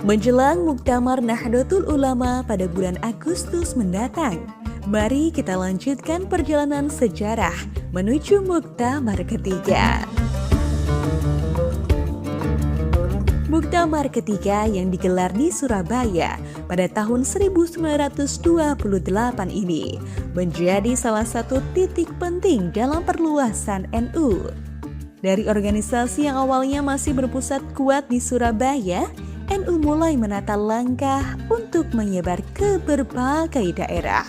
Menjelang Muktamar Nahdlatul Ulama pada bulan Agustus mendatang, mari kita lanjutkan perjalanan sejarah menuju Muktamar ketiga. Muktamar ketiga yang digelar di Surabaya pada tahun 1928 ini menjadi salah satu titik penting dalam perluasan NU. Dari organisasi yang awalnya masih berpusat kuat di Surabaya, NU mulai menata langkah untuk menyebar ke berbagai daerah.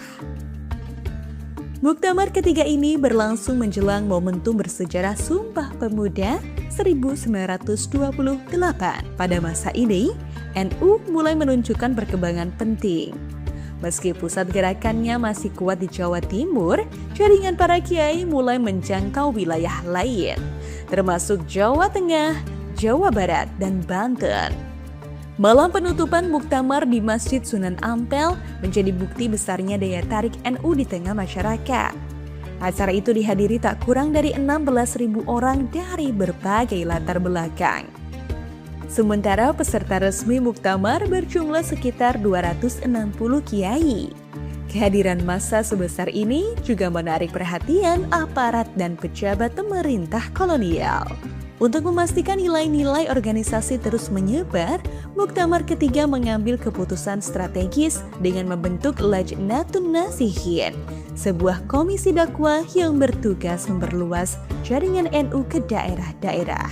Muktamar ketiga ini berlangsung menjelang momentum bersejarah Sumpah Pemuda 1928. Pada masa ini, NU mulai menunjukkan perkembangan penting. Meski pusat gerakannya masih kuat di Jawa Timur, jaringan para kiai mulai menjangkau wilayah lain, termasuk Jawa Tengah, Jawa Barat, dan Banten. Malam penutupan Muktamar di Masjid Sunan Ampel menjadi bukti besarnya daya tarik NU di tengah masyarakat. Acara itu dihadiri tak kurang dari 16.000 orang dari berbagai latar belakang. Sementara peserta resmi Muktamar berjumlah sekitar 260 kiai. Kehadiran massa sebesar ini juga menarik perhatian aparat dan pejabat pemerintah kolonial. Untuk memastikan nilai-nilai organisasi terus menyebar, Muktamar ketiga mengambil keputusan strategis dengan membentuk Lajnatun Nasihin, sebuah komisi dakwah yang bertugas memperluas jaringan NU ke daerah-daerah.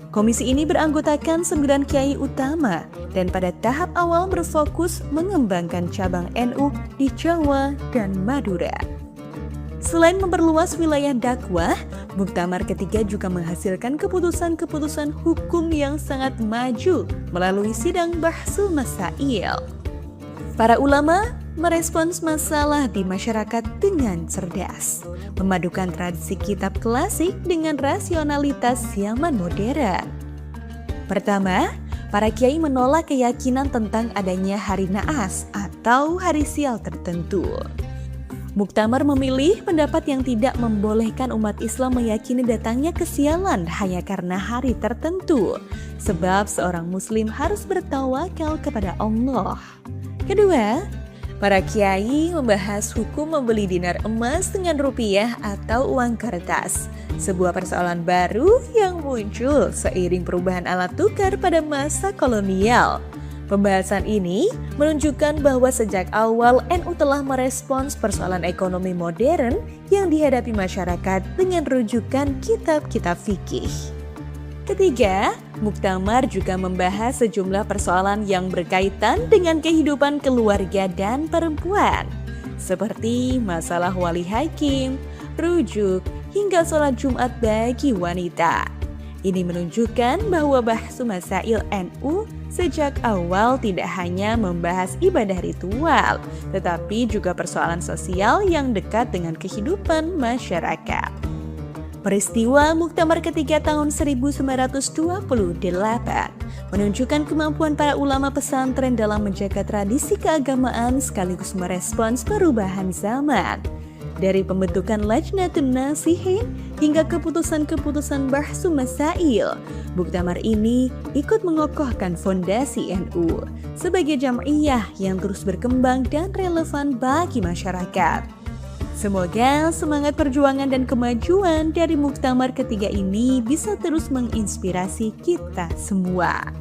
Komisi ini beranggotakan 9 kiai utama dan pada tahap awal berfokus mengembangkan cabang NU di Jawa dan Madura. Selain memperluas wilayah dakwah, Muktamar ketiga juga menghasilkan keputusan-keputusan hukum yang sangat maju melalui sidang Bahsul Masail. Para ulama merespons masalah di masyarakat dengan cerdas, memadukan tradisi kitab klasik dengan rasionalitas zaman modern. Pertama, para kiai menolak keyakinan tentang adanya hari naas atau hari sial tertentu. Muktamar memilih pendapat yang tidak membolehkan umat Islam meyakini datangnya kesialan hanya karena hari tertentu, sebab seorang muslim harus bertawakal kepada Allah. Kedua, para kiai membahas hukum membeli dinar emas dengan rupiah atau uang kertas, sebuah persoalan baru yang muncul seiring perubahan alat tukar pada masa kolonial. Pembahasan ini menunjukkan bahwa sejak awal NU telah merespons persoalan ekonomi modern yang dihadapi masyarakat dengan rujukan kitab-kitab fikih. Ketiga, Muktamar juga membahas sejumlah persoalan yang berkaitan dengan kehidupan keluarga dan perempuan, seperti masalah wali hakim, rujuk, hingga sholat Jumat bagi wanita. Ini menunjukkan bahwa Bahsul Masail NU sejak awal tidak hanya membahas ibadah ritual, tetapi juga persoalan sosial yang dekat dengan kehidupan masyarakat. Peristiwa Muktamar ketiga tahun 1928 menunjukkan kemampuan para ulama pesantren dalam menjaga tradisi keagamaan sekaligus merespons perubahan zaman. Dari pembentukan Lajnatun Nasihin hingga keputusan-keputusan Bahsul Masail, Muktamar ini ikut mengokohkan fondasi NU sebagai jam'iyah yang terus berkembang dan relevan bagi masyarakat. Semoga semangat perjuangan dan kemajuan dari Muktamar ketiga ini bisa terus menginspirasi kita semua.